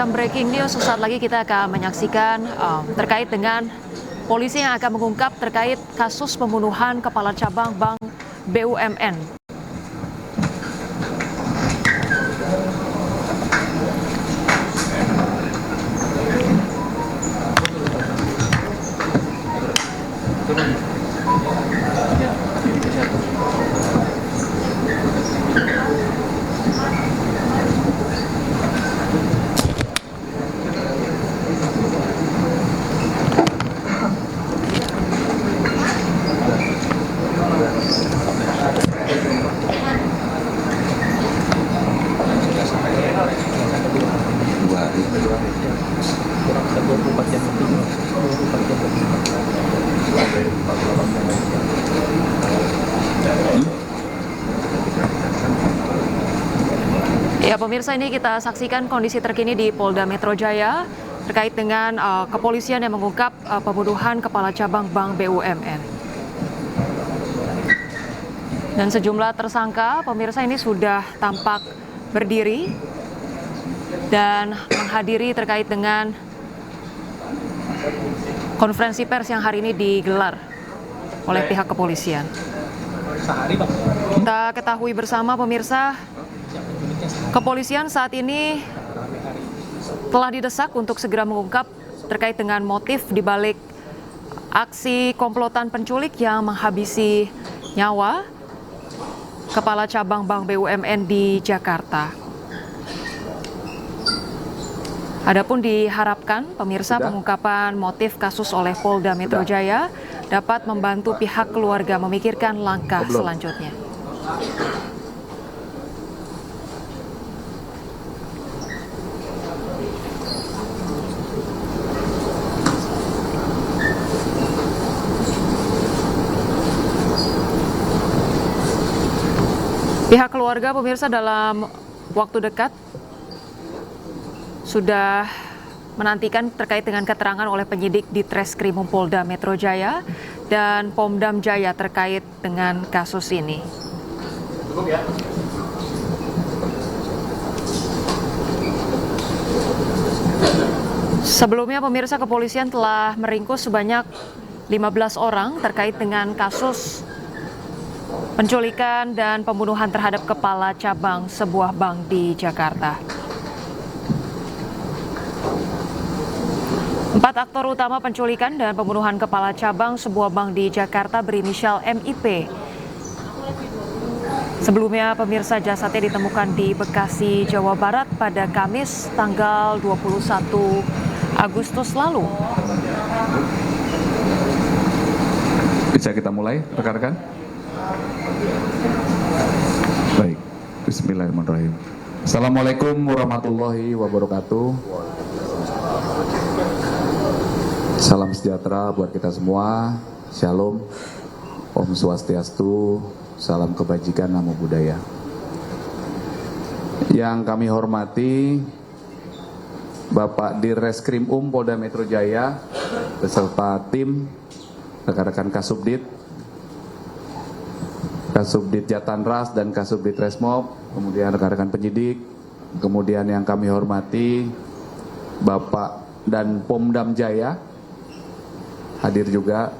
menyaksikan breaking news. Sesaat lagi kita akan menyaksikan terkait dengan polisi yang akan mengungkap terkait kasus pembunuhan Kepala Cabang Bank BUMN. Ya pemirsa, ini kita saksikan kondisi terkini di Polda Metro Jaya terkait dengan kepolisian yang mengungkap pembunuhan Kepala Cabang Bank BUMN. Dan sejumlah tersangka pemirsa ini sudah tampak berdiri dan menghadiri terkait dengan konferensi pers yang hari ini digelar oleh pihak kepolisian. Kita ketahui bersama pemirsa, kepolisian saat ini telah didesak untuk segera mengungkap terkait dengan motif dibalik aksi komplotan penculik yang menghabisi nyawa Kepala Cabang Bank BUMN di Jakarta. Adapun diharapkan pemirsa pengungkapan motif kasus oleh Polda Metro Jaya dapat membantu pihak keluarga memikirkan langkah selanjutnya. Pihak keluarga pemirsa dalam waktu dekat sudah menantikan terkait dengan keterangan oleh penyidik di Treskrimum Polda Metro Jaya dan Pomdam Jaya terkait dengan kasus ini. Sebelumnya pemirsa, kepolisian telah meringkus sebanyak 15 orang terkait dengan kasus penculikan dan pembunuhan terhadap kepala cabang sebuah bank di Jakarta. 4 aktor utama penculikan dan pembunuhan kepala cabang sebuah bank di Jakarta berinisial MIP. Sebelumnya pemirsa, jasadnya ditemukan di Bekasi, Jawa Barat pada Kamis tanggal 21 Agustus lalu. Bisa kita mulai, rekan-rekan? Baik, bismillahirrahmanirrahim. Assalamualaikum warahmatullahi wabarakatuh. Salam sejahtera buat kita semua. Shalom, Om Swastiastu, salam kebajikan, namo buddhaya. Yang kami hormati Bapak Dirreskrimum Polda Metro Jaya beserta tim, rekan-rekan Kasubdit Jatanras dan Kasubdit Resmob, kemudian rekan-rekan penyidik, kemudian yang kami hormati Bapak dan Pomdam Jaya hadir juga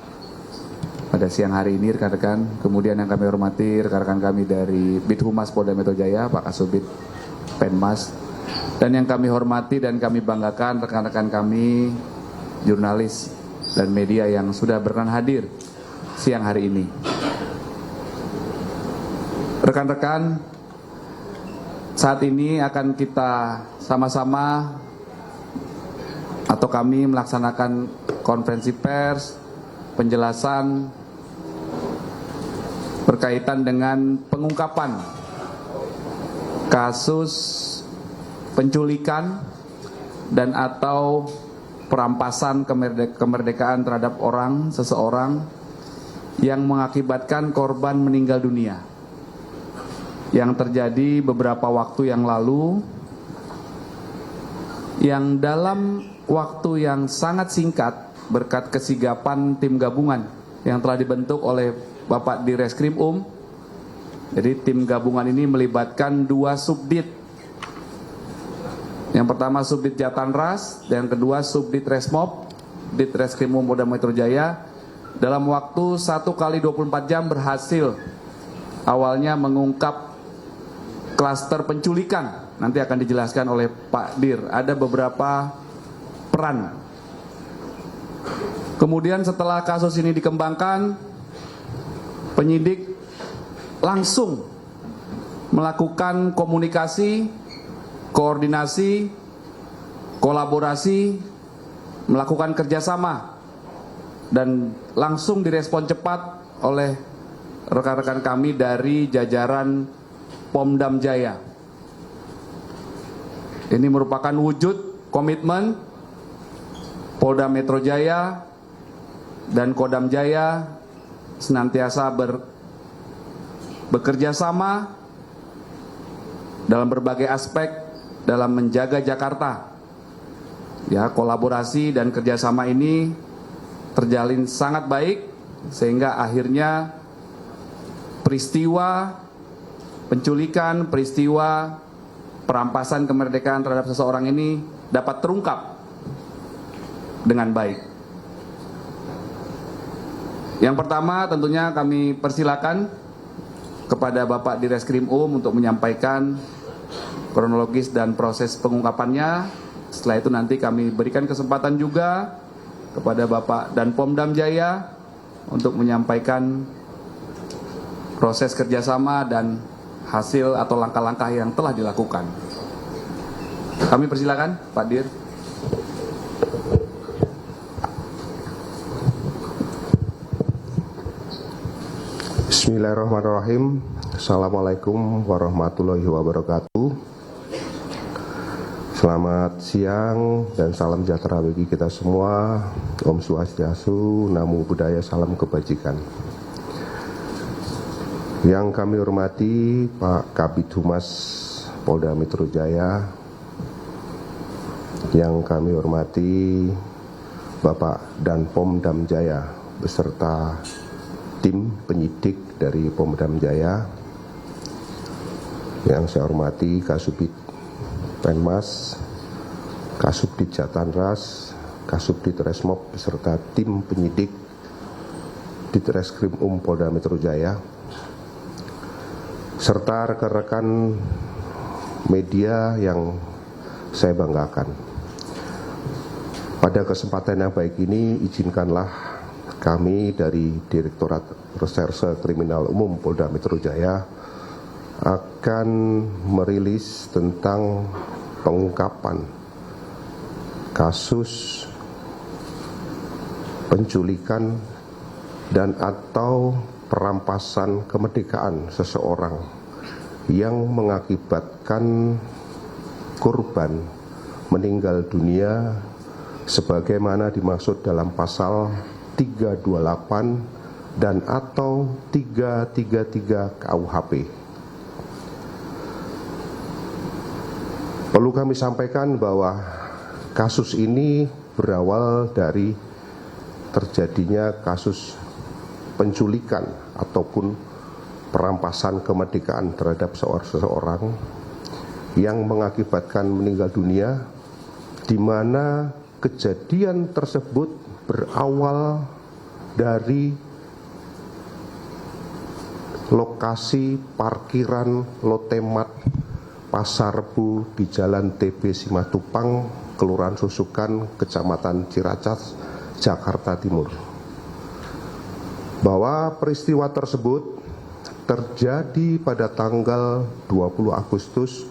pada siang hari ini rekan-rekan, kemudian yang kami hormati rekan-rekan kami dari Bithumas Polda Metro Jaya, Pak Kasubdit Penmas, dan yang kami hormati dan kami banggakan rekan-rekan kami jurnalis dan media yang sudah berkenan hadir siang hari ini. Rekan-rekan, saat ini akan kita sama-sama atau kami melaksanakan konferensi pers penjelasan berkaitan dengan pengungkapan kasus penculikan dan atau perampasan kemerdekaan terhadap seseorang yang mengakibatkan korban meninggal dunia yang terjadi beberapa waktu yang lalu, yang dalam waktu yang sangat singkat berkat kesigapan tim gabungan yang telah dibentuk oleh Bapak Dirreskrimum. Jadi tim gabungan ini melibatkan 2 subdit Yang pertama Subdit Jatanras, dan yang kedua Subdit Resmob, Ditreskrimum Polda Metro Jaya, dalam waktu 1 kali 24 jam berhasil awalnya mengungkap klaster penculikan. Nanti akan dijelaskan oleh Pak Dir, ada beberapa peran. Kemudian setelah kasus ini dikembangkan, penyidik langsung melakukan komunikasi, koordinasi, kolaborasi, melakukan kerjasama, dan langsung direspon cepat oleh rekan-rekan kami dari jajaran Pomdam Jaya. Ini merupakan wujud komitmen Polda Metro Jaya dan Kodam Jaya senantiasa bekerja sama dalam berbagai aspek dalam menjaga Jakarta. Ya, kolaborasi dan kerjasama ini terjalin sangat baik sehingga akhirnya peristiwa penculikan, peristiwa perampasan kemerdekaan terhadap seseorang ini dapat terungkap dengan baik. Yang pertama tentunya kami persilakan kepada Bapak Direskrim untuk menyampaikan kronologis dan proses pengungkapannya. Setelah itu nanti kami berikan kesempatan juga kepada Bapak dan Pomdam Jaya untuk menyampaikan proses kerjasama dan hasil atau langkah-langkah yang telah dilakukan. Kami persilakan Pak Dir. Bismillahirrahmanirrahim. Assalamualaikum warahmatullahi wabarakatuh. Selamat siang dan salam sejahtera bagi kita semua. Om Swastiastu, Namo Buddhaya, salam kebajikan. Yang kami hormati Pak Kabid Humas Polda Metro Jaya, yang kami hormati Bapak dan Pomdam Jaya beserta tim penyidik dari Pomdam Jaya, yang saya hormati Kasubdit Penmas, Kasubdit Jatanras, Kasubdit Resmob beserta tim penyidik Ditreskrim Polda Metro Jaya, serta rekan-rekan media yang saya banggakan. Pada kesempatan yang baik ini, izinkanlah kami dari Direktorat Reserse Kriminal Umum Polda Metro Jaya akan merilis tentang pengungkapan kasus penculikan dan atau perampasan kemerdekaan seseorang yang mengakibatkan korban meninggal dunia sebagaimana dimaksud dalam pasal 328 dan atau 333 KUHP. Perlu kami sampaikan bahwa kasus ini berawal dari terjadinya kasus penculikan ataupun perampasan kemerdekaan terhadap seseorang yang mengakibatkan meninggal dunia, di mana kejadian tersebut berawal dari lokasi parkiran Lotemat Pasar Rebo di Jalan TB Simatupang, Kelurahan Susukan, Kecamatan Ciracas, Jakarta Timur. Bahwa peristiwa tersebut terjadi pada tanggal 20 Agustus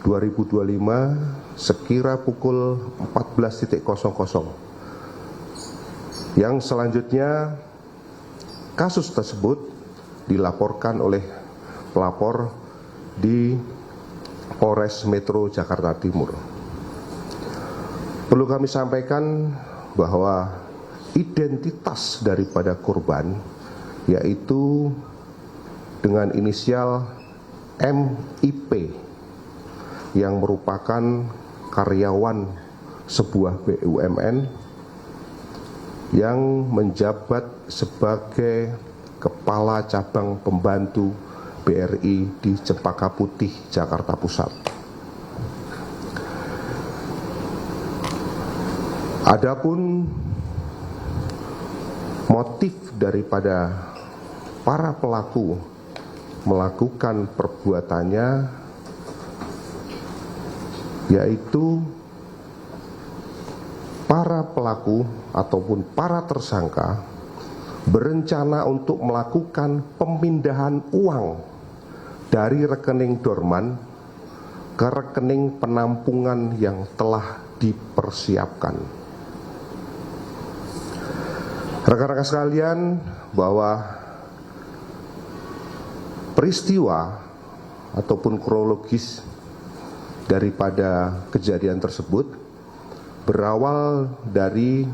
2025 sekira pukul 14.00. Yang selanjutnya kasus tersebut dilaporkan oleh pelapor di Polres Metro Jakarta Timur. Perlu kami sampaikan bahwa identitas daripada korban yaitu dengan inisial MIP yang merupakan karyawan sebuah BUMN yang menjabat sebagai Kepala Cabang Pembantu BRI di Cempaka Putih, Jakarta Pusat. Adapun motif daripada para pelaku melakukan perbuatannya yaitu para pelaku ataupun para tersangka berencana untuk melakukan pemindahan uang dari rekening dorman ke rekening penampungan yang telah dipersiapkan. Rekan-rekan sekalian, bahwa peristiwa ataupun kronologis daripada kejadian tersebut berawal dari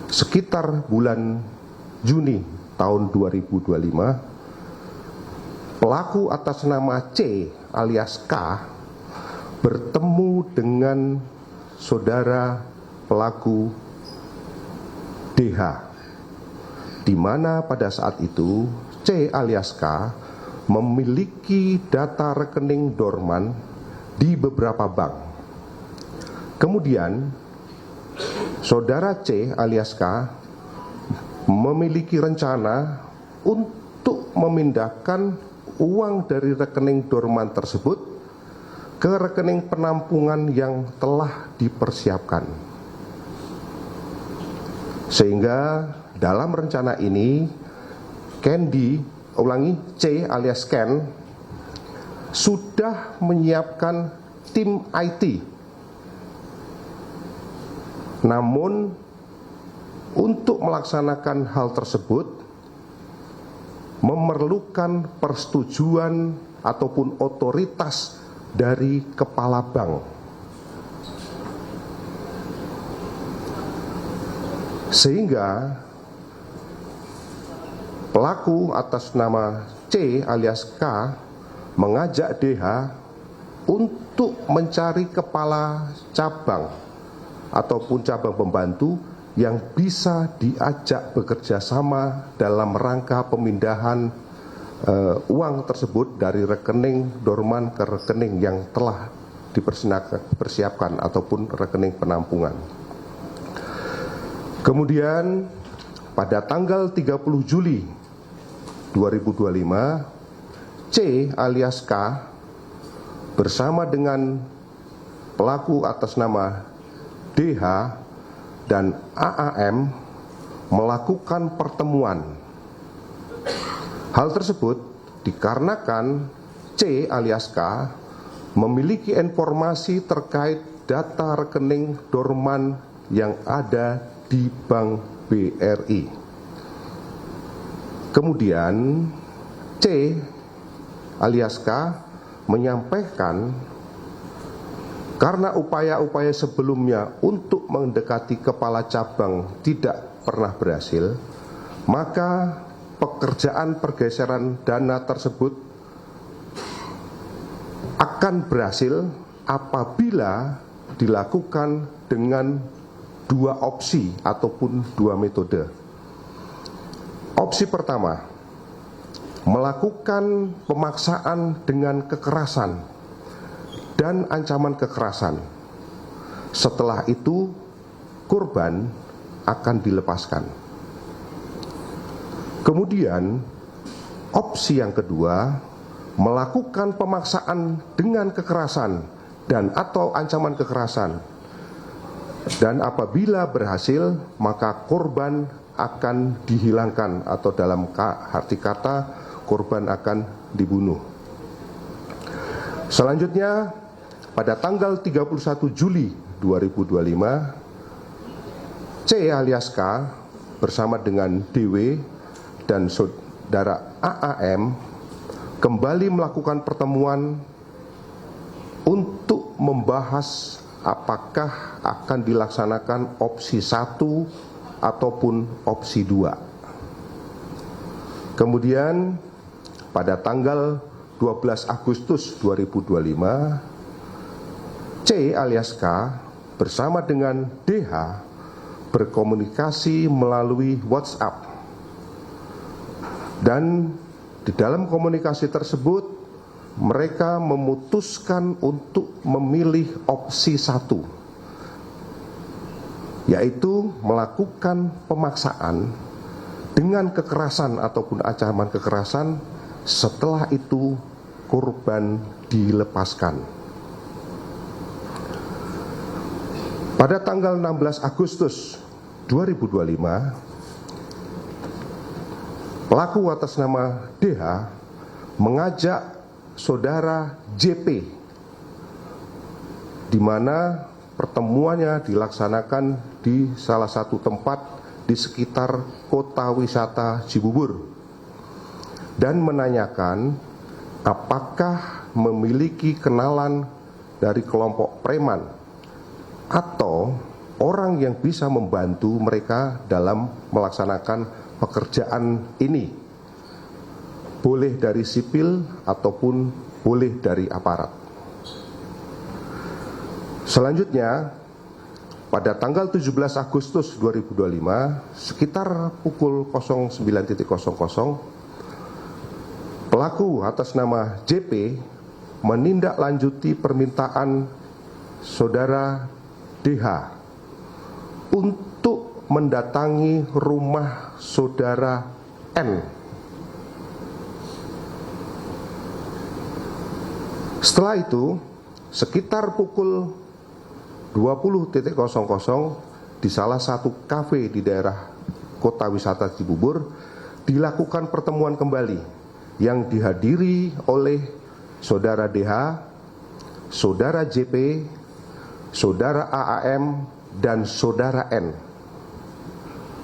sekitar bulan Juni tahun 2025. Pelaku atas nama C alias K bertemu dengan saudara pelaku DH, di mana pada saat itu C alias K memiliki data rekening dorman di beberapa bank. Kemudian saudara C alias K memiliki rencana untuk memindahkan uang dari rekening dorman tersebut ke rekening penampungan yang telah dipersiapkan. Sehingga dalam rencana ini C alias Ken sudah menyiapkan tim IT. Namun untuk melaksanakan hal tersebut memerlukan persetujuan ataupun otoritas dari kepala bank. Sehingga pelaku atas nama C alias K mengajak DH untuk mencari kepala cabang ataupun cabang pembantu yang bisa diajak bekerja sama dalam rangka pemindahan uang tersebut dari rekening dorman ke rekening yang telah dipersiapkan ataupun rekening penampungan. Kemudian pada tanggal 30 Juli 2025, C alias K bersama dengan pelaku atas nama DH dan AAM melakukan pertemuan. Hal tersebut dikarenakan C alias K memiliki informasi terkait data rekening dorman yang ada di Bank BRI. Kemudian C alias K menyampaikan karena upaya-upaya sebelumnya untuk mendekati kepala cabang tidak pernah berhasil, maka pekerjaan pergeseran dana tersebut akan berhasil apabila dilakukan dengan dua opsi ataupun dua metode. Opsi pertama, melakukan pemaksaan dengan kekerasan dan ancaman kekerasan. Setelah itu, korban akan dilepaskan. Kemudian, opsi yang kedua, melakukan pemaksaan dengan kekerasan dan atau ancaman kekerasan. Dan apabila berhasil, maka korban akan dihilangkan atau dalam arti kata korban akan dibunuh. Selanjutnya, pada tanggal 31 Juli 2025, C alias K bersama dengan DW dan saudara AAM kembali melakukan pertemuan untuk membahas apakah akan dilaksanakan opsi 1 ataupun opsi 2. Kemudian pada tanggal 12 Agustus 2025, C alias K bersama dengan DH berkomunikasi melalui WhatsApp. Dan di dalam komunikasi tersebut mereka memutuskan untuk memilih opsi 1, yaitu melakukan pemaksaan dengan kekerasan ataupun ancaman kekerasan, setelah itu korban dilepaskan. Pada tanggal 16 Agustus 2025, pelaku atas nama DH mengajak saudara JP, di mana pertemuannya dilaksanakan di salah satu tempat di sekitar kota wisata Cibubur, dan menanyakan apakah memiliki kenalan dari kelompok preman atau orang yang bisa membantu mereka dalam melaksanakan pekerjaan ini, boleh dari sipil ataupun boleh dari aparat. Selanjutnya, pada tanggal 17 Agustus 2025, sekitar pukul 09.00, pelaku atas nama JP menindaklanjuti permintaan saudara DH untuk mendatangi rumah saudara N. Setelah itu, sekitar pukul 20.00 di salah satu kafe di daerah kota wisata Cibubur dilakukan pertemuan kembali yang dihadiri oleh saudara DH, saudara JP, saudara AAM, dan saudara N.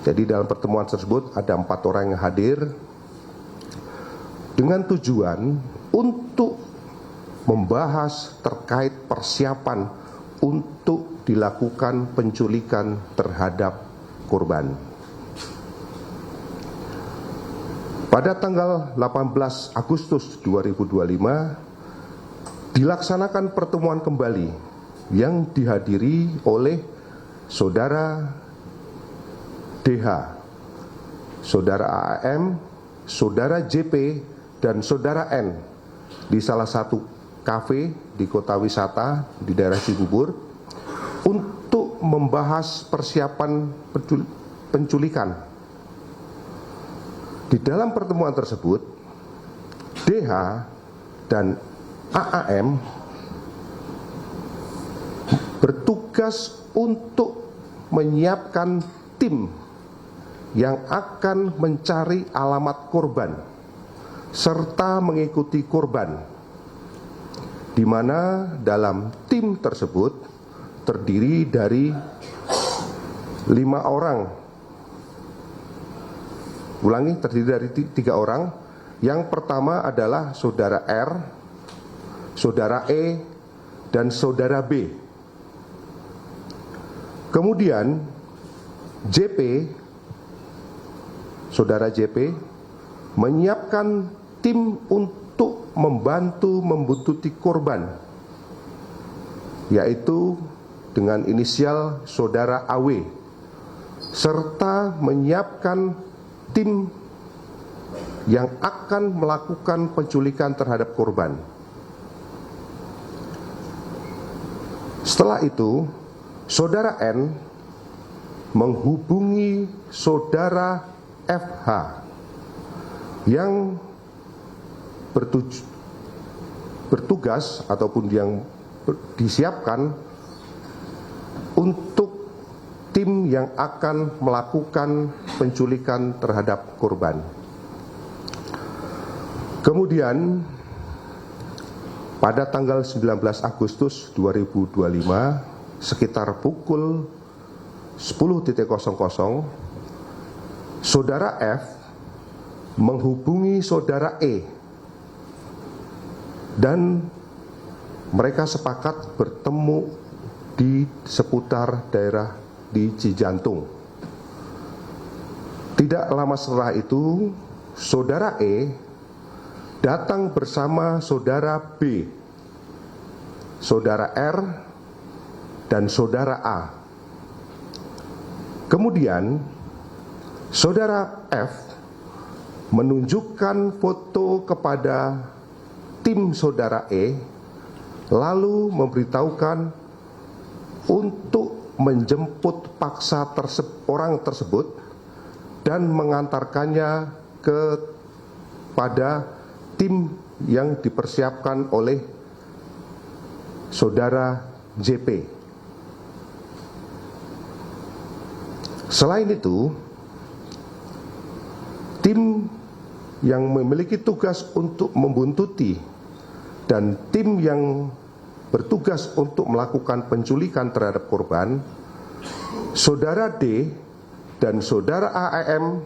Jadi dalam pertemuan tersebut ada 4 orang yang hadir dengan tujuan untuk membahas terkait persiapan untuk dilakukan penculikan terhadap korban. Pada tanggal 18 Agustus 2025 dilaksanakan pertemuan kembali yang dihadiri oleh saudara DH, saudara AAM, saudara JP, dan saudara N di salah satu kafe di kota wisata di daerah Cibubur untuk membahas persiapan penculikan. Di dalam pertemuan tersebut, DH dan AAM bertugas untuk menyiapkan tim yang akan mencari alamat korban serta mengikuti korban, di mana dalam tim tersebut terdiri dari 5 orang. Ulangi, terdiri dari 3 orang. Yang pertama adalah saudara R, saudara E, dan saudara B. Kemudian JP, saudara JP, menyiapkan tim untuk membantu membuntuti korban, yaitu dengan inisial saudara AW, serta menyiapkan tim yang akan melakukan penculikan terhadap korban. Setelah itu, saudara N menghubungi saudara FH yang bertugas ataupun yang disiapkan untuk tim yang akan melakukan penculikan terhadap korban. Kemudian pada tanggal 19 Agustus 2025 sekitar pukul 10.00 saudara F menghubungi saudara E dan mereka sepakat bertemu di seputar daerah di Cijantung. Tidak lama setelah itu, saudara E datang bersama saudara B, saudara R, dan saudara A. Kemudian, saudara F menunjukkan foto kepada tim saudara E, lalu memberitahukan untuk menjemput paksa orang tersebut dan mengantarkannya kepada tim yang dipersiapkan oleh saudara JP. Selain itu, tim yang memiliki tugas untuk membuntuti dan tim yang bertugas untuk melakukan penculikan terhadap korban, saudara D dan saudara AEM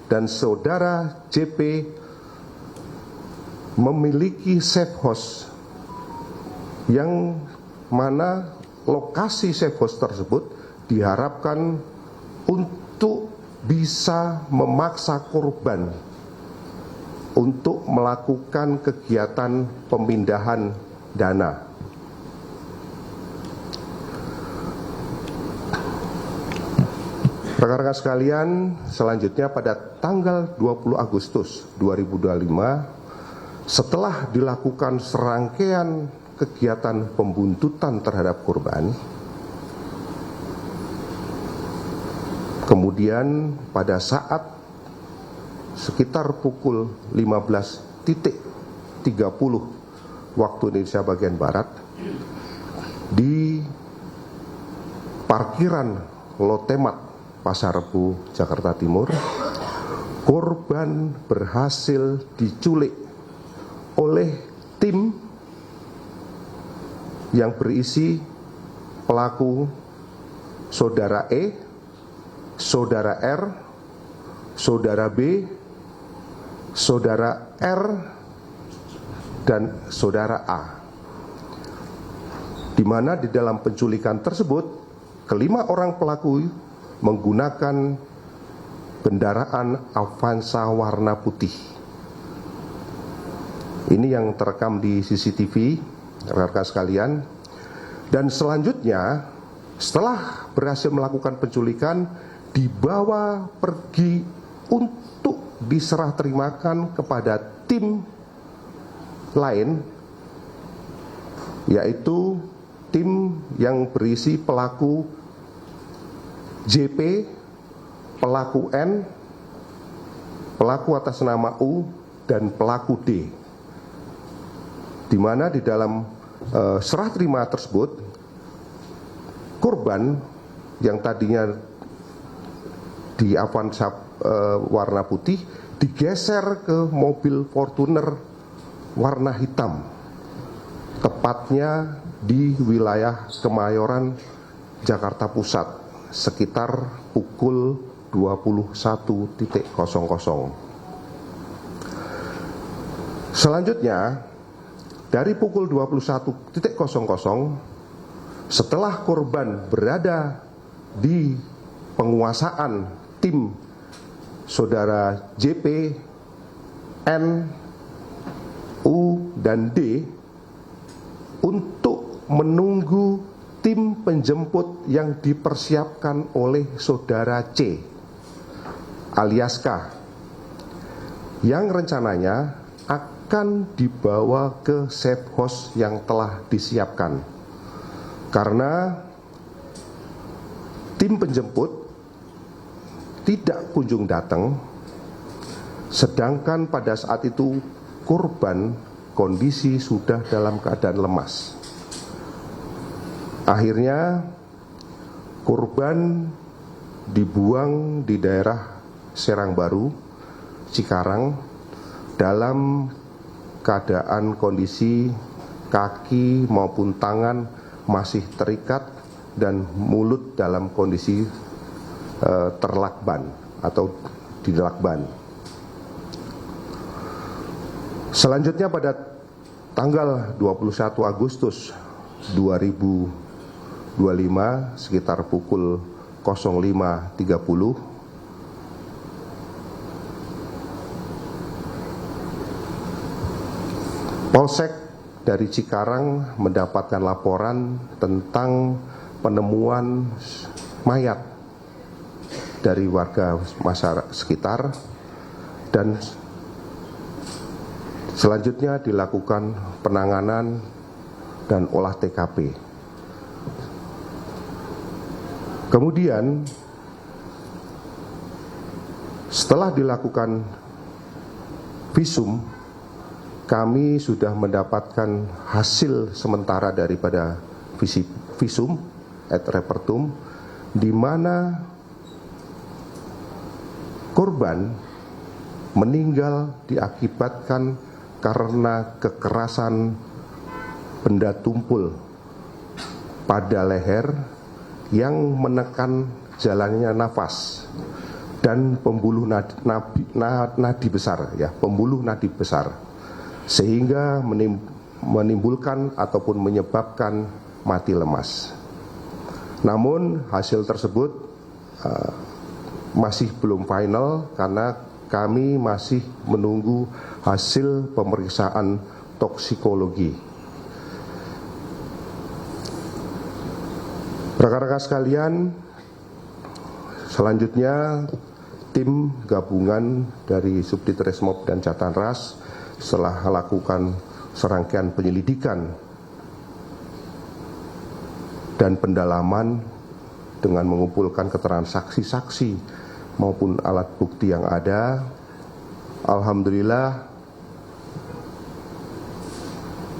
dan saudara JP memiliki safe house yang mana lokasi safe house tersebut diharapkan untuk bisa memaksa korban untuk melakukan kegiatan pemindahan dana. Rekan-rekan sekalian, selanjutnya pada tanggal 20 Agustus 2025, setelah dilakukan serangkaian kegiatan pembuntutan terhadap korban, kemudian pada saat sekitar pukul 15.30 waktu Indonesia bagian Barat, di parkiran Lotemat Pasar Rebo, Jakarta Timur, korban berhasil diculik oleh tim yang berisi pelaku saudara E, saudara R, saudara B, saudara R, dan saudara A. Di mana di dalam penculikan tersebut, kelima orang pelaku menggunakan kendaraan Avanza warna putih. Ini yang terekam di CCTV, rekan-rekan sekalian. Dan selanjutnya, setelah berhasil melakukan penculikan, dibawa pergi untuk diserah terimakan kepada tim lain, yaitu tim yang berisi pelaku JP, pelaku N, pelaku atas nama U, dan pelaku D. Di mana di dalam serah terima tersebut, korban yang tadinya di Avanza warna putih digeser ke mobil Fortuner warna hitam, tepatnya di wilayah Kemayoran, Jakarta Pusat, sekitar pukul 21.00. Selanjutnya, dari pukul 21.00, setelah korban berada di penguasaan tim saudara JP, N, U, dan D, untuk menunggu tim penjemput yang dipersiapkan oleh saudara C alias K, yang rencananya akan dibawa ke safe house yang telah disiapkan. Karena tim penjemput tidak kunjung datang, sedangkan pada saat itu korban kondisi sudah dalam keadaan lemas. Akhirnya korban dibuang di daerah Serang Baru, Cikarang, dalam keadaan kondisi kaki maupun tangan masih terikat dan mulut dalam kondisi terlakban atau dilakban. Selanjutnya pada tanggal 21 Agustus 2025 sekitar pukul 05.30, Polsek dari Cikarang mendapatkan laporan tentang penemuan mayat dari warga masyarakat sekitar, dan selanjutnya dilakukan penanganan dan olah TKP. Kemudian setelah dilakukan visum, kami sudah mendapatkan hasil sementara daripada visum et repertum, di mana korban meninggal diakibatkan karena kekerasan benda tumpul pada leher yang menekan jalannya nafas dan pembuluh nadi besar, ya, pembuluh nadi besar, sehingga menimbulkan ataupun menyebabkan mati lemas. Namun hasil tersebut masih belum final karena kami masih menunggu hasil pemeriksaan toksikologi. Rekan-rekan sekalian, selanjutnya tim gabungan dari Subditresmob dan Jatanras setelah melakukan serangkaian penyelidikan dan pendalaman dengan mengumpulkan keterangan saksi-saksi maupun alat bukti yang ada, alhamdulillah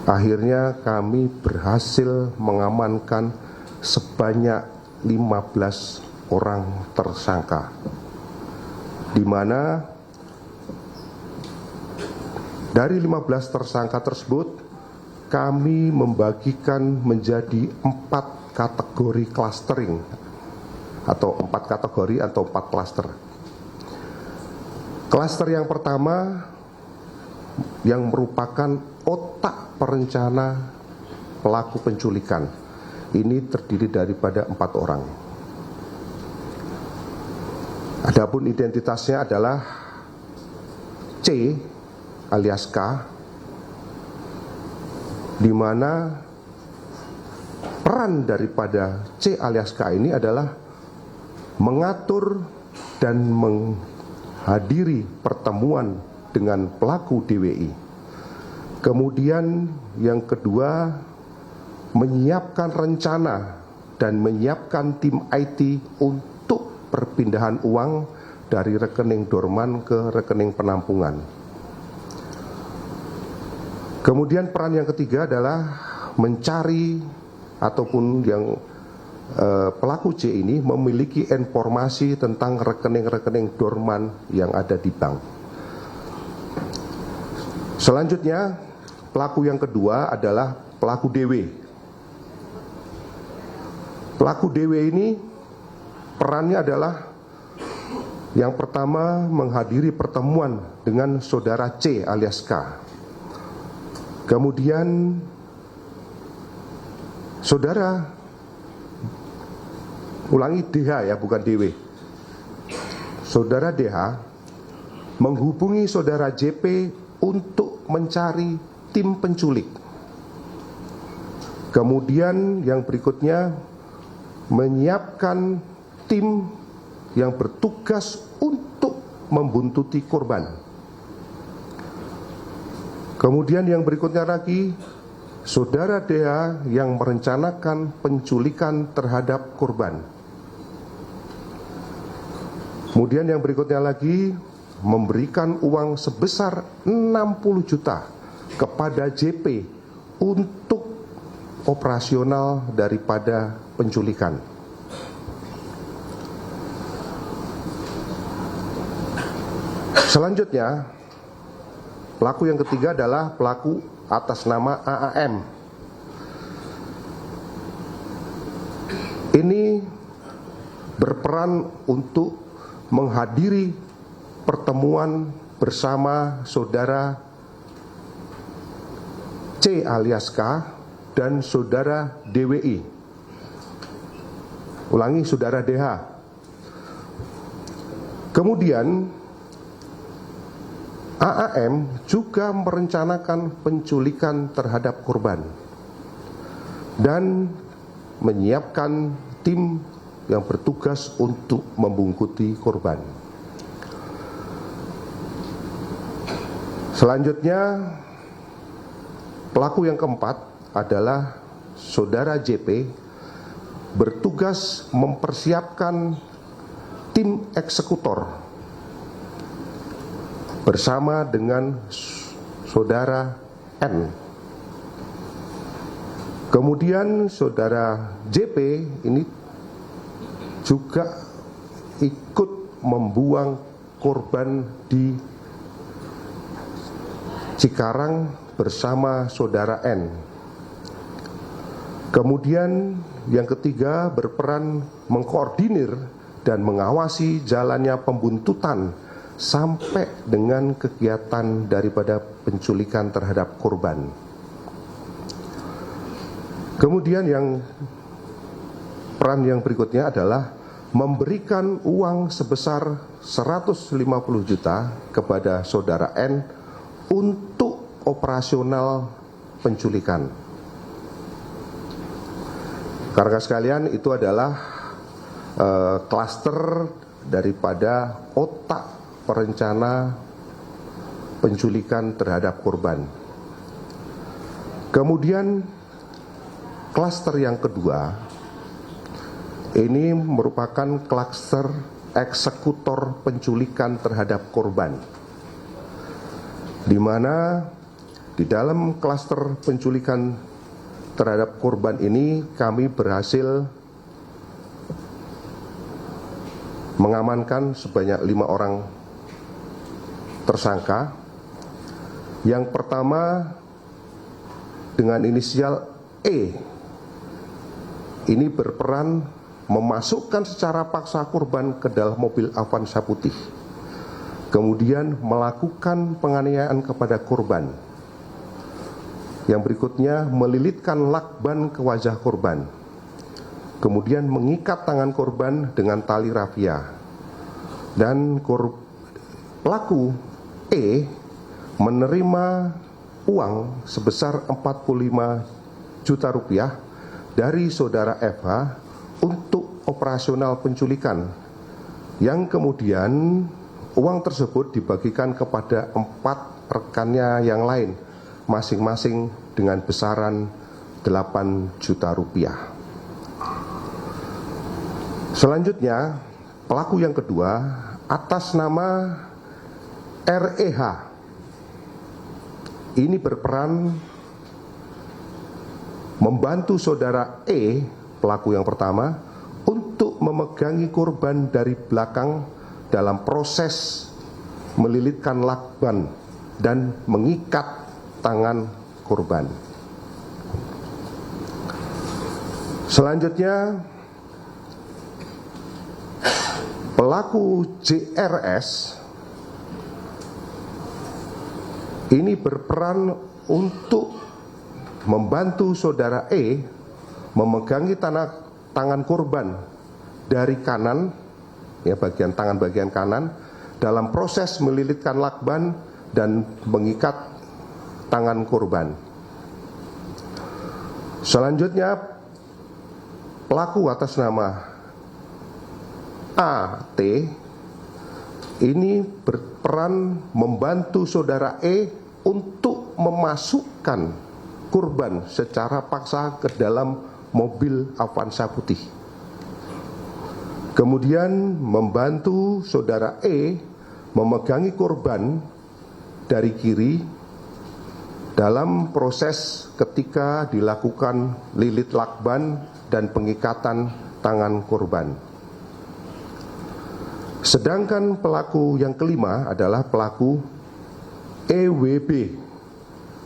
akhirnya kami berhasil mengamankan sebanyak 15 orang tersangka, di mana dari 15 tersangka tersebut kami membagikan menjadi 4 kategori clustering atau 4 kategori atau 4 klaster. Klaster yang pertama yang merupakan otak perencana pelaku penculikan. Ini terdiri daripada 4 orang. Adapun identitasnya adalah C alias K, di mana peran daripada C alias K ini adalah mengatur dan menghadiri pertemuan dengan pelaku DWI. Kemudian yang kedua, menyiapkan rencana dan menyiapkan tim IT untuk perpindahan uang dari rekening dorman ke rekening penampungan. Kemudian peran yang ketiga adalah mencari ataupun yang pelaku C ini memiliki informasi tentang rekening-rekening dorman yang ada di bank. Selanjutnya, pelaku yang kedua adalah pelaku DW. Pelaku DW ini perannya adalah yang pertama menghadiri pertemuan dengan saudara C alias K. Kemudian saudara, ulangi DH ya, bukan DW. Saudara DH menghubungi saudara JP untuk mencari tim penculik. Kemudian yang berikutnya menyiapkan tim yang bertugas untuk membuntuti korban. Kemudian yang berikutnya lagi, saudara DH yang merencanakan penculikan terhadap korban. Kemudian yang berikutnya lagi, memberikan uang sebesar 60 juta kepada JP untuk operasional daripada penculikan. Selanjutnya, pelaku yang ketiga adalah pelaku atas nama AAM. Ini berperan untuk menghadiri pertemuan bersama saudara C alias K dan saudara DWI. Ulangi, saudara DH. Kemudian AAM juga merencanakan penculikan terhadap korban dan menyiapkan tim yang bertugas untuk membungkuti korban. Selanjutnya, pelaku yang keempat adalah saudara JP bertugas mempersiapkan tim eksekutor bersama dengan saudara N. Kemudian saudara JP ini juga ikut membuang korban di Cikarang bersama saudara N. Kemudian yang ketiga berperan mengkoordinir dan mengawasi jalannya pembuntutan sampai dengan kegiatan daripada penculikan terhadap korban. Kemudian peran yang berikutnya adalah memberikan uang sebesar 150 juta kepada saudara N untuk operasional penculikan. Rekan-rekan sekalian, itu adalah klaster daripada otak perencana penculikan terhadap korban. Kemudian klaster yang kedua, ini merupakan klaster eksekutor penculikan terhadap korban, di mana di dalam klaster penculikan terhadap korban ini kami berhasil mengamankan sebanyak 5 orang tersangka. Yang pertama dengan inisial E, ini berperan memasukkan secara paksa korban ke dalam mobil Avanza putih, kemudian melakukan penganiayaan kepada korban. Yang berikutnya melilitkan lakban ke wajah korban, kemudian mengikat tangan korban dengan tali rafia. Dan pelaku E menerima uang sebesar 45 juta rupiah dari saudara FH untuk operasional penculikan, yang kemudian uang tersebut dibagikan kepada 4 rekannya yang lain, masing-masing dengan besaran 8 juta rupiah. Selanjutnya, pelaku yang kedua atas nama REH ini berperan membantu saudara E, pelaku yang pertama, untuk memegangi korban dari belakang dalam proses melilitkan lakban dan mengikat tangan korban. Selanjutnya, pelaku JRS ini berperan untuk membantu saudara E memegangi tangan korban dari kanan, ya, bagian tangan bagian kanan, dalam proses melilitkan lakban dan mengikat tangan korban. Selanjutnya, pelaku atas nama AT ini berperan membantu saudara E untuk memasukkan korban secara paksa ke dalam mobil Avanza putih. Kemudian membantu saudara E memegangi korban dari kiri dalam proses ketika dilakukan lilit lakban dan pengikatan tangan korban. Sedangkan pelaku yang kelima adalah pelaku EWB.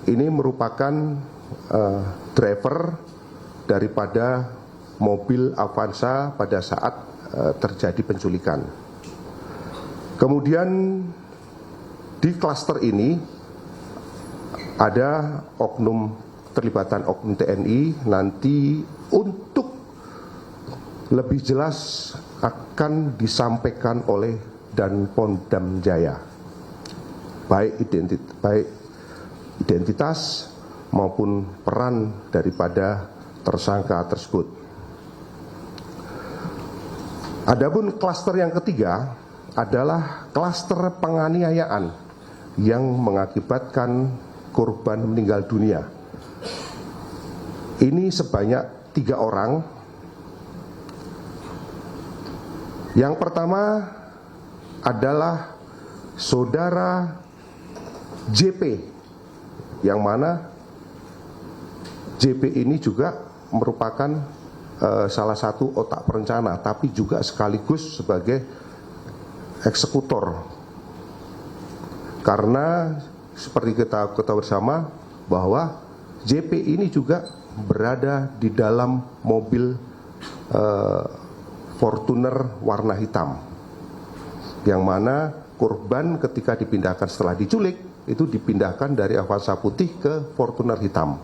Ini merupakan driver daripada mobil Avanza pada saat terjadi penculikan. Kemudian di klaster ini ada terlibatan oknum TNI. Nanti untuk lebih jelas akan disampaikan oleh Danpom Jaya, baik identitas maupun peran daripada tersangka tersebut. Adapun klaster yang ketiga adalah klaster penganiayaan yang mengakibatkan korban meninggal dunia. Ini sebanyak 3 orang Yang pertama adalah saudara JP, yang mana JP ini juga merupakan salah satu otak perencana, tapi juga sekaligus sebagai eksekutor. Karena seperti kita ketahui bersama bahwa JP ini juga berada di dalam mobil Fortuner warna hitam, yang mana korban ketika dipindahkan setelah diculik itu dipindahkan dari Avanza putih ke Fortuner hitam.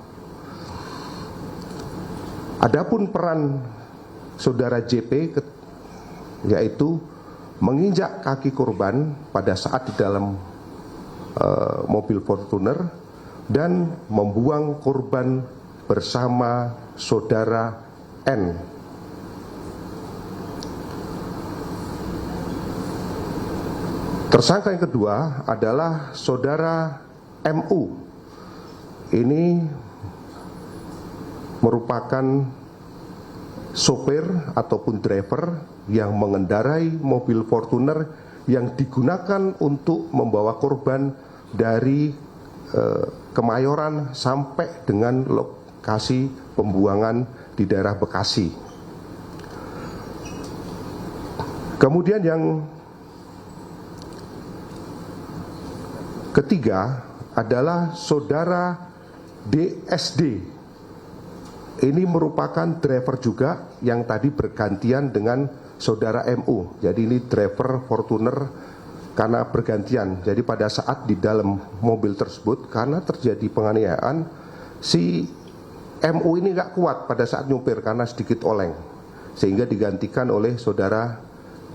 Adapun peran saudara JP yaitu menginjak kaki korban pada saat di dalam mobil Fortuner dan membuang korban bersama saudara N. Tersangka yang kedua adalah saudara MU. Ini merupakan sopir ataupun driver yang mengendarai mobil Fortuner yang digunakan untuk membawa korban dari Kemayoran sampai dengan lokasi pembuangan di daerah Bekasi. Kemudian yang ketiga adalah saudara DSD. Ini merupakan driver juga yang tadi bergantian dengan saudara MU. Jadi ini driver Fortuner karena bergantian. Jadi pada saat di dalam mobil tersebut karena terjadi penganiayaan, si MU ini nggak kuat pada saat nyupir karena sedikit oleng, sehingga digantikan oleh saudara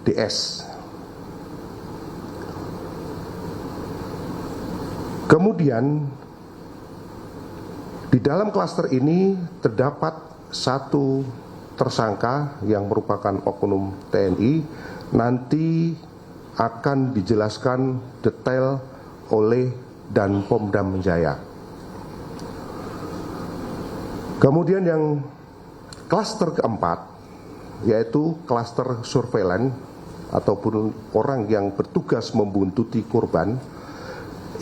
DS. Kemudian di dalam klaster ini terdapat satu tersangka yang merupakan oknum TNI, nanti akan dijelaskan detail oleh Dan Pomdam Jaya. Kemudian yang klaster keempat yaitu klaster surveillance ataupun orang yang bertugas membuntuti korban.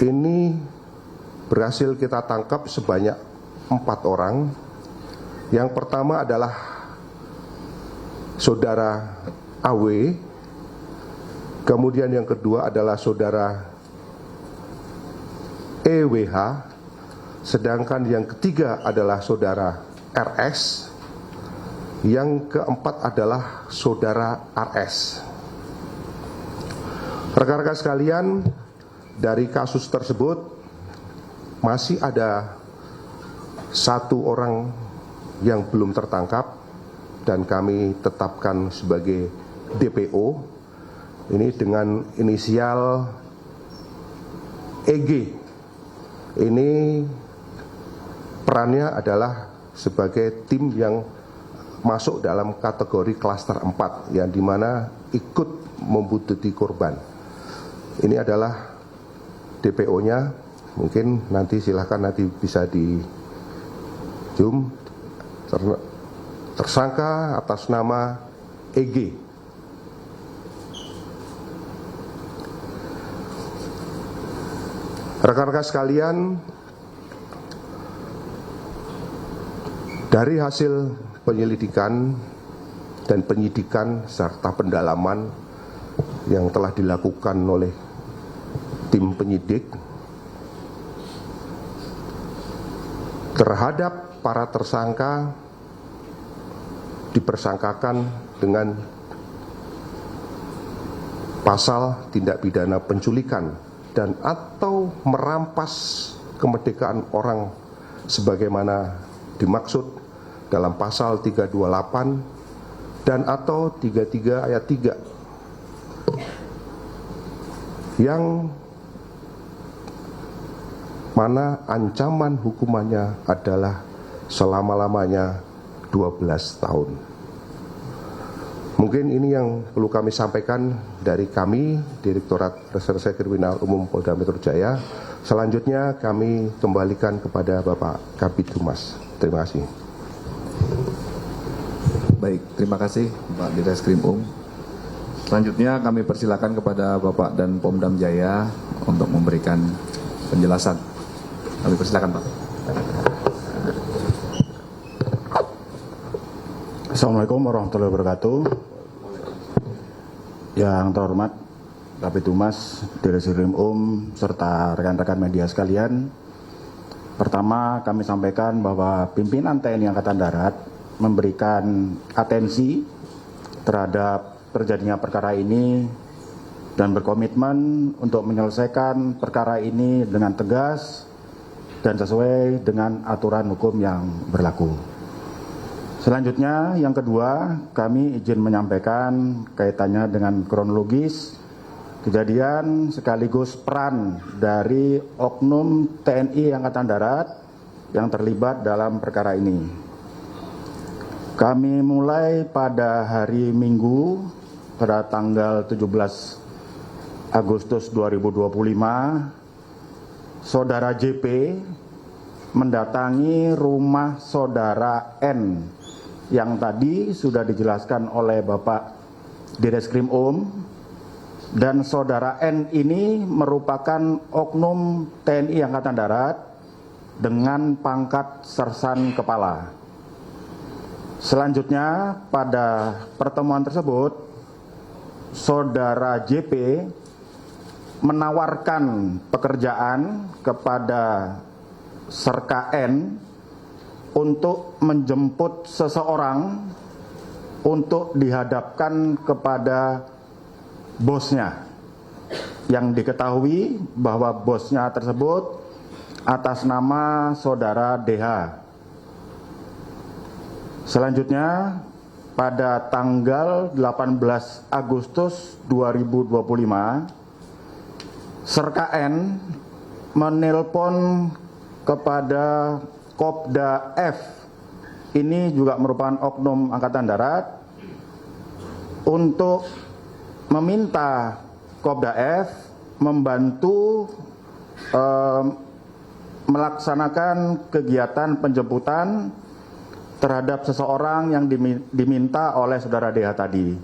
Ini berhasil kita tangkap sebanyak 4 orang. Yang pertama adalah saudara AW, kemudian yang kedua adalah saudara EWH, sedangkan yang ketiga adalah saudara RS, yang keempat adalah saudara RS. Rekan-rekan sekalian, dari kasus tersebut masih ada 1 orang yang belum tertangkap dan kami tetapkan sebagai DPO. Ini dengan inisial EG. Ini perannya adalah sebagai tim yang masuk dalam kategori klaster 4 yang dimana ikut membuntuti korban. Ini adalah DPO-nya, mungkin nanti silahkan nanti bisa di zoom. Tersangka atas nama EG. Rekan-rekan sekalian, dari hasil penyelidikan dan penyidikan serta pendalaman yang telah dilakukan oleh tim penyidik terhadap para tersangka dipersangkakan dengan pasal tindak pidana penculikan dan atau merampas kemerdekaan orang sebagaimana dimaksud dalam pasal 328 dan atau 33 ayat 3 yang mana ancaman hukumannya adalah selama-lamanya 12 tahun. Mungkin ini yang perlu kami sampaikan dari kami, Direktorat Reserse Kriminal Umum Polda Metro Jaya. Selanjutnya kami kembalikan kepada Bapak Kabid Humas. Terima kasih. Baik, terima kasih Pak Ditreskrim Selanjutnya kami persilakan kepada Bapak dan Pomdam Jaya untuk memberikan penjelasan. Kami persilakan, Pak. Assalamualaikum warahmatullahi wabarakatuh. Yang terhormat Kabid Humas, Direktorat serta rekan-rekan media sekalian. Pertama, kami sampaikan bahwa pimpinan TNI Angkatan Darat memberikan atensi terhadap terjadinya perkara ini dan berkomitmen untuk menyelesaikan perkara ini dengan tegas dan sesuai dengan aturan hukum yang berlaku. Selanjutnya, yang kedua, kami izin menyampaikan kaitannya dengan kronologis kejadian sekaligus peran dari oknum TNI Angkatan Darat yang terlibat dalam perkara ini. Kami mulai pada hari Minggu pada tanggal 17 Agustus 2025, Saudara JP mendatangi rumah Saudara N yang tadi sudah dijelaskan oleh Bapak Direskrim dan Saudara N ini merupakan oknum TNI Angkatan Darat dengan pangkat sersan kepala. Selanjutnya pada pertemuan tersebut, Saudara JP menawarkan pekerjaan kepada Serka N untuk menjemput seseorang untuk dihadapkan kepada bosnya, yang diketahui bahwa bosnya tersebut atas nama Saudara DH. Selanjutnya pada tanggal 18 Agustus 2025, Serka N menelpon kepada Kopda F, ini juga merupakan oknum Angkatan Darat, untuk meminta Kopda F membantu melaksanakan kegiatan penjemputan terhadap seseorang yang diminta oleh Saudara DH tadi.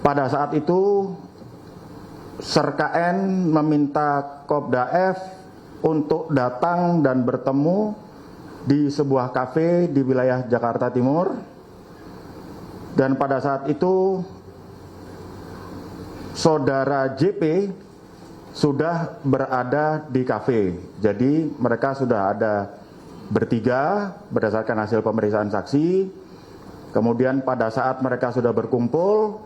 Pada saat itu, Serka N meminta Kopda F untuk datang dan bertemu di sebuah kafe di wilayah Jakarta Timur. Dan pada saat itu Saudara JP sudah berada di kafe. Jadi mereka sudah ada bertiga berdasarkan hasil pemeriksaan saksi. Kemudian pada saat mereka sudah berkumpul,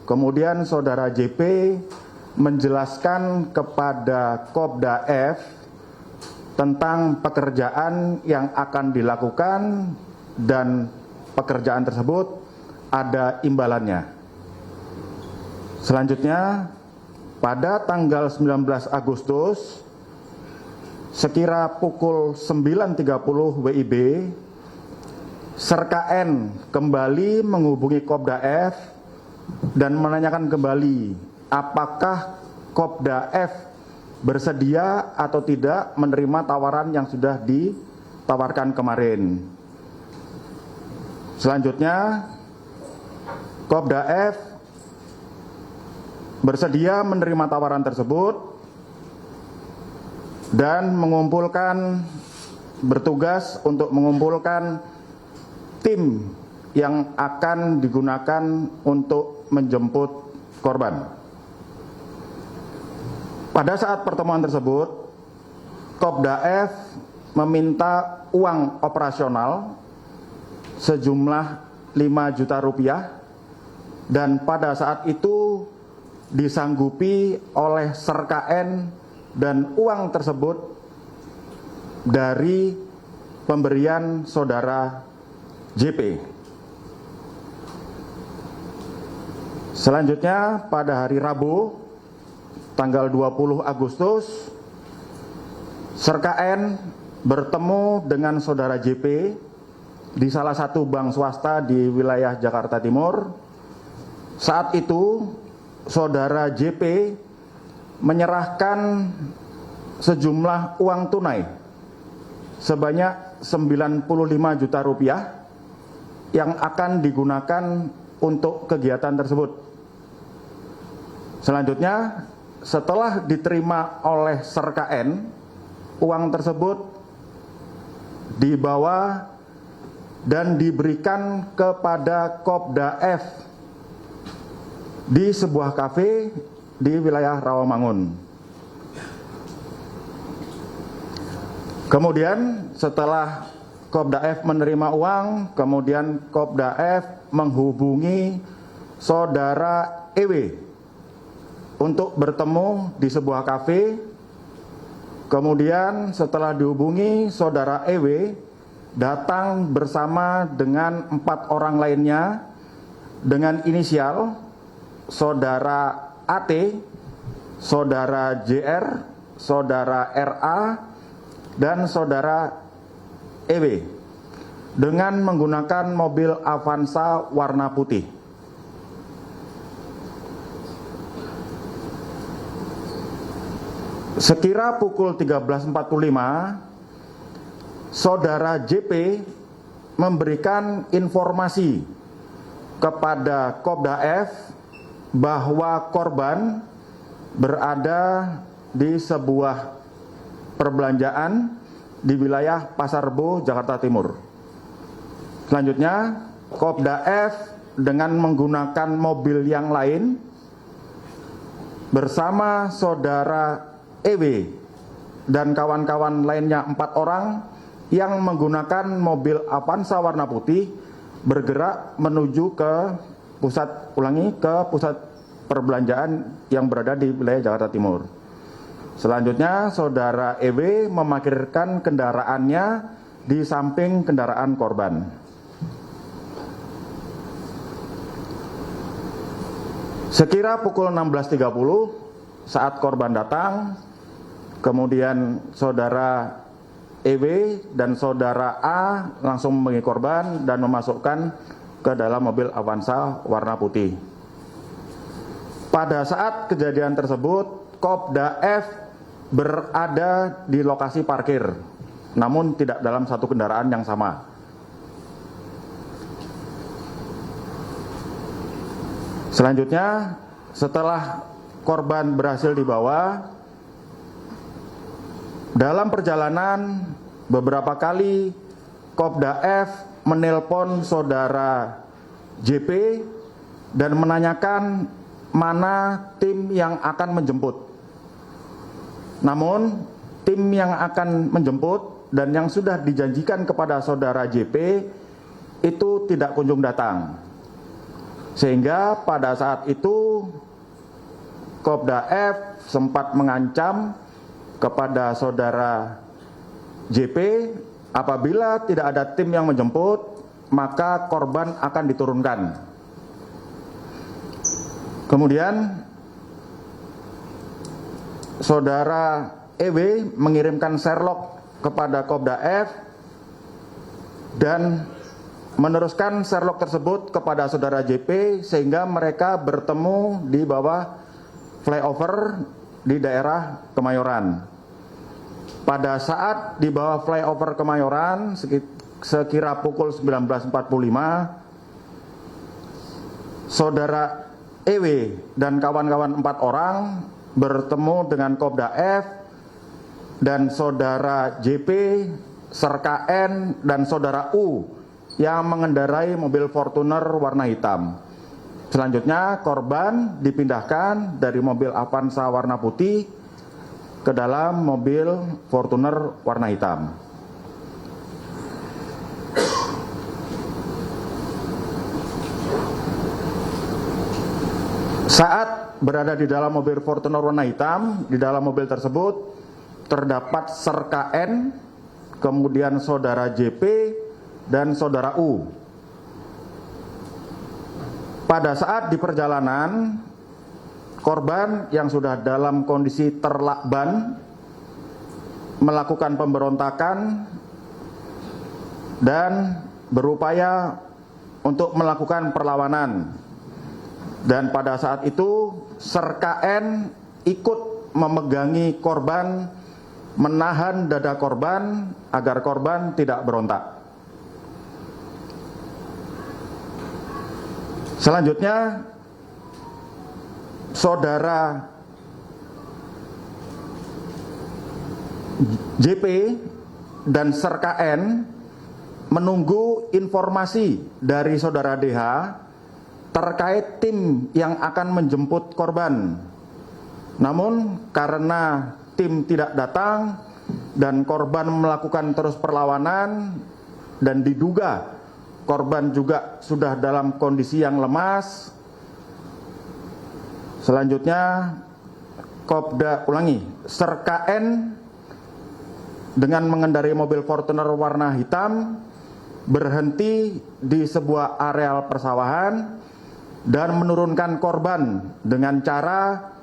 kemudian Saudara JP menjelaskan kepada Kopda F tentang pekerjaan yang akan dilakukan dan pekerjaan tersebut ada imbalannya. Selanjutnya, pada tanggal 19 Agustus sekira pukul 9.30 WIB, Serka N kembali menghubungi Kopda F dan menanyakan kembali apakah Kopda F bersedia atau tidak menerima tawaran yang sudah ditawarkan kemarin. Selanjutnya, Kopda F bersedia menerima tawaran tersebut dan bertugas untuk mengumpulkan tim yang akan digunakan untuk menjemput korban. Pada saat pertemuan tersebut, Kopda F meminta uang operasional sejumlah 5 juta rupiah dan pada saat itu disanggupi oleh Serka N dan uang tersebut dari pemberian Saudara JP. Selanjutnya pada hari Rabu tanggal 20 Agustus, Serka N bertemu dengan Saudara JP di salah satu bank swasta di wilayah Jakarta Timur. Saat itu, Saudara JP menyerahkan sejumlah uang tunai sebanyak 95 juta rupiah yang akan digunakan untuk kegiatan tersebut. Selanjutnya, setelah diterima oleh Serka N, uang tersebut dibawa dan diberikan kepada Kopda F di sebuah kafe di wilayah Rawamangun. Kemudian setelah Kopda F menerima uang, kemudian Kopda F menghubungi saudara EW untuk bertemu di sebuah kafe. Kemudian setelah dihubungi, saudara EW datang bersama dengan 4 orang lainnya dengan inisial saudara AT, saudara JR, saudara RA, dan saudara EW dengan menggunakan mobil Avanza warna putih. Sekira pukul 13.45, saudara JP memberikan informasi kepada Kopda F bahwa korban berada di sebuah perbelanjaan di wilayah Pasar Rebo, Jakarta Timur. Selanjutnya, Kopda F dengan menggunakan mobil yang lain bersama saudara EW dan kawan-kawan lainnya 4 orang yang menggunakan mobil Avanza warna putih bergerak menuju ke pusat perbelanjaan yang berada di wilayah Jakarta Timur. Selanjutnya, saudara EW memarkirkan kendaraannya di samping kendaraan korban. Sekira pukul 16.30 saat korban datang, kemudian saudara EW dan saudara A langsung menemui korban dan memasukkan ke dalam mobil Avanza warna putih. Pada saat kejadian tersebut, Kopda F berada di lokasi parkir, namun tidak dalam satu kendaraan yang sama. Selanjutnya, setelah korban berhasil dibawa, dalam perjalanan beberapa kali Kopda F menelpon saudara JP dan menanyakan mana tim yang akan menjemput. Namun, tim yang akan menjemput dan yang sudah dijanjikan kepada saudara JP itu tidak kunjung datang. Sehingga pada saat itu Kopda F sempat mengancam kepada saudara JP, apabila tidak ada tim yang menjemput, maka korban akan diturunkan. Kemudian saudara EW mengirimkan Sherlock kepada Kopda F dan meneruskan Sherlock tersebut kepada saudara JP sehingga mereka bertemu di bawah flyover di daerah Kemayoran. Pada saat di bawah flyover Kemayoran sekira pukul 19.45, saudara EW dan kawan-kawan 4 orang bertemu dengan Kopda F dan saudara JP, Serka N, dan saudara U yang mengendarai mobil Fortuner warna hitam. Selanjutnya korban dipindahkan dari mobil Avanza warna putih ke dalam mobil Fortuner warna hitam. Saat berada di dalam mobil Fortuner warna hitam, di dalam mobil tersebut terdapat Serka N, kemudian saudara JP, dan saudara U. Pada saat di perjalanan, korban yang sudah dalam kondisi terlakban melakukan pemberontakan dan berupaya untuk melakukan perlawanan. Dan pada saat itu Serka N ikut memegangi korban, menahan dada korban agar korban tidak berontak. Selanjutnya saudara JP dan Serka N menunggu informasi dari saudara DH terkait tim yang akan menjemput korban. Namun karena tim tidak datang dan korban melakukan terus perlawanan dan diduga korban juga sudah dalam kondisi yang lemas, selanjutnya Serka N dengan mengendarai mobil Fortuner warna hitam berhenti di sebuah areal persawahan dan menurunkan korban dengan cara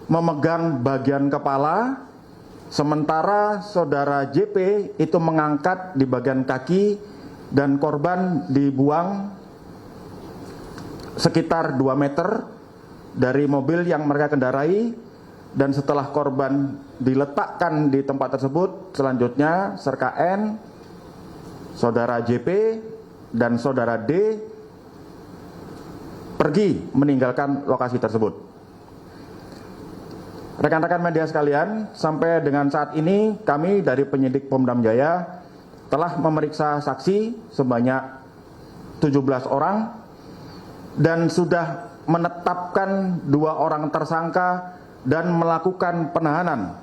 memegang bagian kepala, sementara saudara JP itu mengangkat di bagian kaki dan korban dibuang sekitar 2 meter dari mobil yang mereka kendarai. Dan setelah korban diletakkan di tempat tersebut, selanjutnya Serka N, saudara JP, dan saudara D pergi meninggalkan lokasi tersebut. Rekan-rekan media sekalian, sampai dengan saat ini kami dari penyidik Pom Dam Jaya telah memeriksa saksi sebanyak 17 orang dan sudah menetapkan 2 orang tersangka dan melakukan penahanan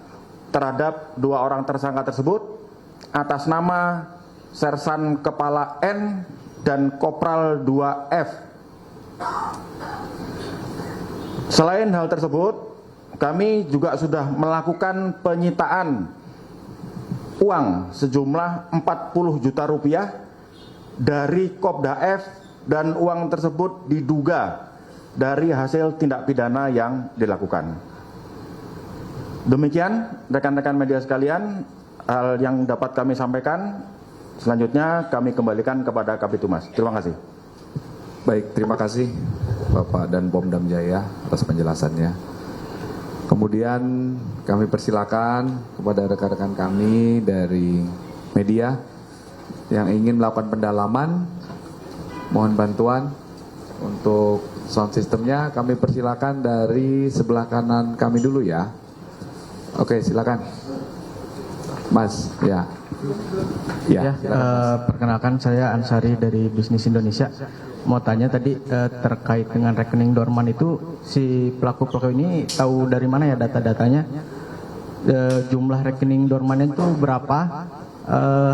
terhadap 2 orang tersangka tersebut atas nama Sersan Kepala N dan Kopral 2F. Selain hal tersebut, kami juga sudah melakukan penyitaan uang sejumlah 40 juta rupiah dari Kopda F dan uang tersebut diduga dari hasil tindak pidana yang dilakukan. Demikian rekan-rekan media sekalian hal yang dapat kami sampaikan. Selanjutnya kami kembalikan kepada Kabid Humas. Terima kasih. Baik, terima kasih Bapak dan Pom Dam Jaya atas penjelasannya. Kemudian kami persilakan kepada rekan-rekan kami dari media yang ingin melakukan pendalaman, mohon bantuan untuk sound systemnya. Kami persilakan dari sebelah kanan kami dulu ya. Oke, silakan, Mas. Ya. Ya, perkenalkan saya Ansari dari Bisnis Indonesia. Mau tanya tadi terkait dengan rekening dorman itu, si pelaku ini tahu dari mana ya data-datanya? Jumlah rekening dorman itu berapa?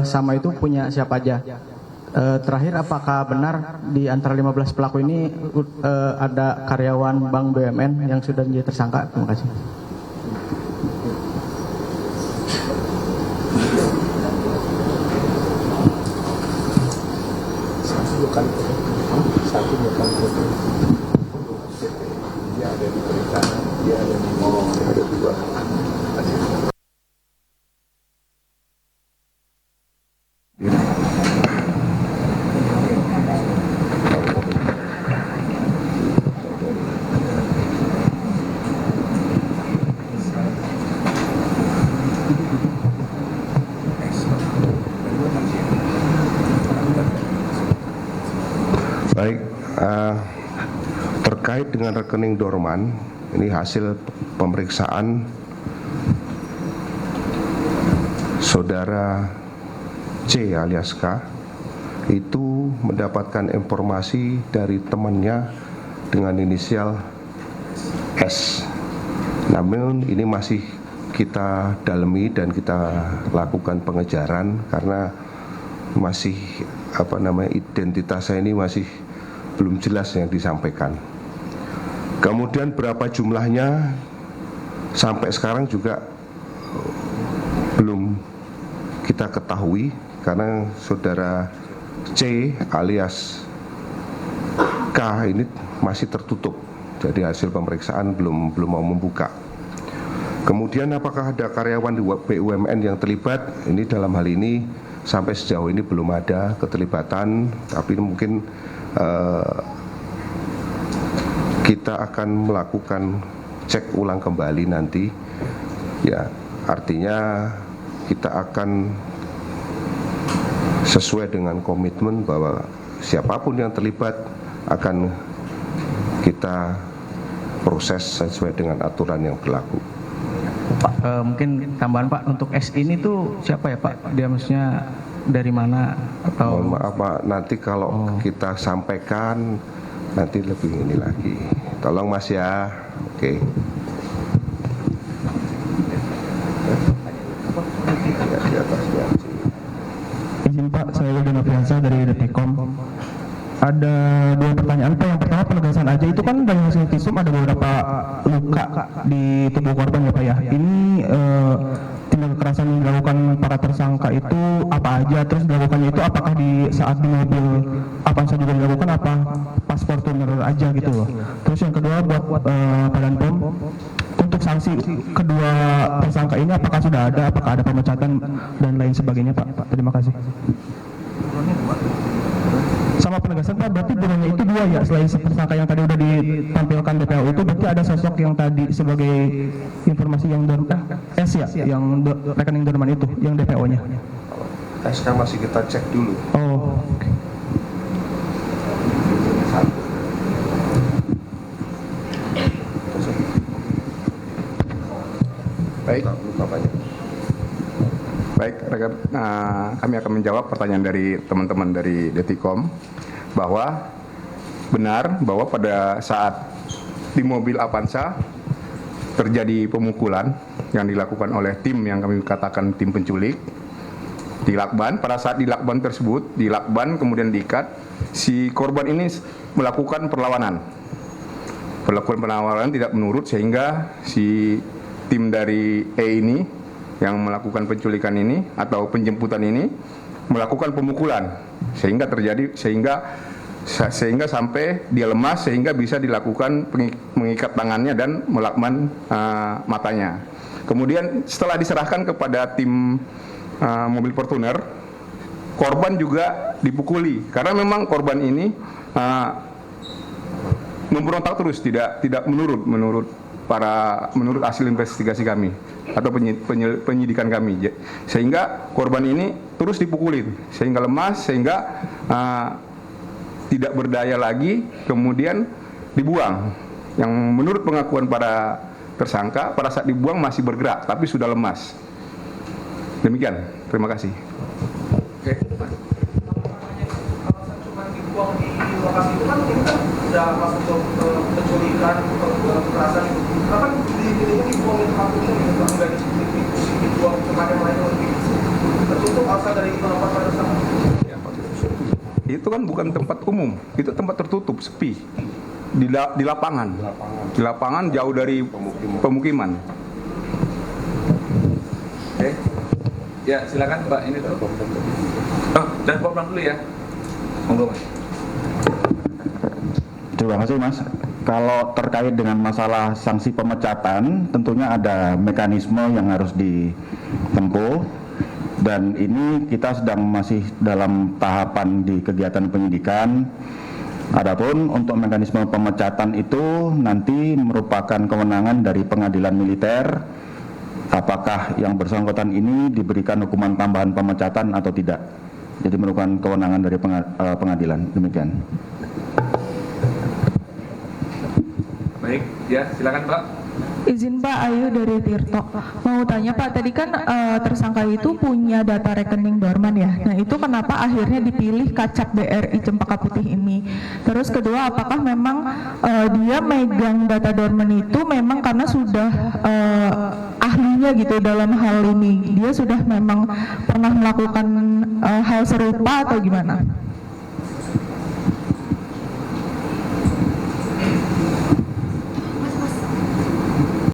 Sama itu punya siapa aja? Terakhir, apakah benar di antara 15 pelaku ini ada karyawan Bank BUMN yang sudah menjadi tersangka? Terima kasih. Baik, terkait dengan rekening dorman, ini hasil pemeriksaan saudara C alias K itu mendapatkan informasi dari temannya dengan inisial S. Namun ini masih kita dalami dan kita lakukan pengejaran karena masih identitasnya ini masih belum jelas yang disampaikan. Kemudian berapa jumlahnya sampai sekarang juga belum kita ketahui karena saudara C alias K ini masih tertutup. Jadi hasil pemeriksaan belum mau membuka. Kemudian apakah ada karyawan di BUMN yang terlibat? Ini dalam hal ini sampai sejauh ini belum ada keterlibatan, tapi mungkin kita akan melakukan cek ulang kembali nanti. Ya, artinya kita akan sesuai dengan komitmen bahwa siapapun yang terlibat akan kita proses sesuai dengan aturan yang berlaku. Pak, mungkin tambahan Pak, untuk S ini tuh siapa ya Pak? Dia maksudnya dari mana atau? Mohon maaf Pak, nanti kalau kita sampaikan nanti lebih ini lagi. Tolong Mas ya, oke. Izin Pak, saya Wildan Noviansa dari Detikkom. Ada dua pertanyaan Pak. Yang pertama, penegasan aja itu kan dari hasil visum ada beberapa luka di tubuh korban ya Pak ya. Ini tindak kekerasan yang dilakukan para tersangka itu apa aja, terus dilakukannya itu apakah di saat di mobil Avanza juga dilakukan, apa pas Fortuner aja gitu loh. Terus yang kedua buat Badan POM, untuk sanksi kedua tersangka ini apakah sudah ada, apakah ada pemecatan dan lain sebagainya Pak? Terima kasih. Sama penegasan Pak, berarti buronnya itu dua ya, selain tersangka yang tadi udah ditampilkan DPO itu, berarti ada sosok yang tadi sebagai informasi yang S ya, yang rekening Dorman itu, yang DPO-nya. SK masih kita cek dulu. Oh, oke. Baik. Luka banyak. Baik, rekan, kami akan menjawab pertanyaan dari teman-teman dari Detikkom bahwa benar bahwa pada saat di mobil Avanza terjadi pemukulan yang dilakukan oleh tim yang kami katakan tim penculik di lakban. Pada saat di lakban tersebut, di lakban kemudian diikat, si korban ini melakukan perlawanan tidak menurut, sehingga si tim dari E ini yang melakukan penculikan ini atau penjemputan ini melakukan pemukulan sehingga sampai dia lemas sehingga bisa dilakukan mengikat tangannya dan melakban matanya. Kemudian setelah diserahkan kepada tim mobil Fortuner, korban juga dipukuli karena memang korban ini memberontak terus, tidak menurut hasil investigasi kami atau penyidikan kami, sehingga korban ini terus dipukulin sehingga lemas, sehingga tidak berdaya lagi, kemudian dibuang. Yang menurut pengakuan para tersangka pada saat dibuang masih bergerak tapi sudah lemas. Demikian, terima kasih. Oke. Cuma dibuang di lokasi itu kan ini kan sudah masuk ke penculikan, kekerasan itu. Kenapa dibuang di tempat umum gitu, enggak dibuang ke tempat yang lain lebih tertutup asal dari tempat pada sama? Itu kan bukan tempat umum, itu tempat tertutup, sepi, di lapangan jauh dari pemukiman. Oke, ya silakan Mbak ini tuh. Oh, dan Pom dulu ya. Monggo Mas. Terima kasih Mas. Kalau terkait dengan masalah sanksi pemecatan, tentunya ada mekanisme yang harus ditempuh, dan ini kita sedang masih dalam tahapan di kegiatan penyidikan. Adapun untuk mekanisme pemecatan itu nanti merupakan kewenangan dari pengadilan militer, apakah yang bersangkutan ini diberikan hukuman tambahan pemecatan atau tidak. Jadi merupakan kewenangan dari pengadilan. Demikian. Baik, ya silakan Pak. Izin Pak, Ayu dari Tirto. Mau tanya Pak, tadi kan tersangka itu punya data rekening Dorman ya. Nah itu kenapa akhirnya dipilih Kacap BRI Cempaka Putih ini? Terus kedua, apakah memang dia megang data Dorman itu memang karena sudah ahlinya gitu dalam hal ini? Dia sudah memang pernah melakukan hal serupa atau gimana?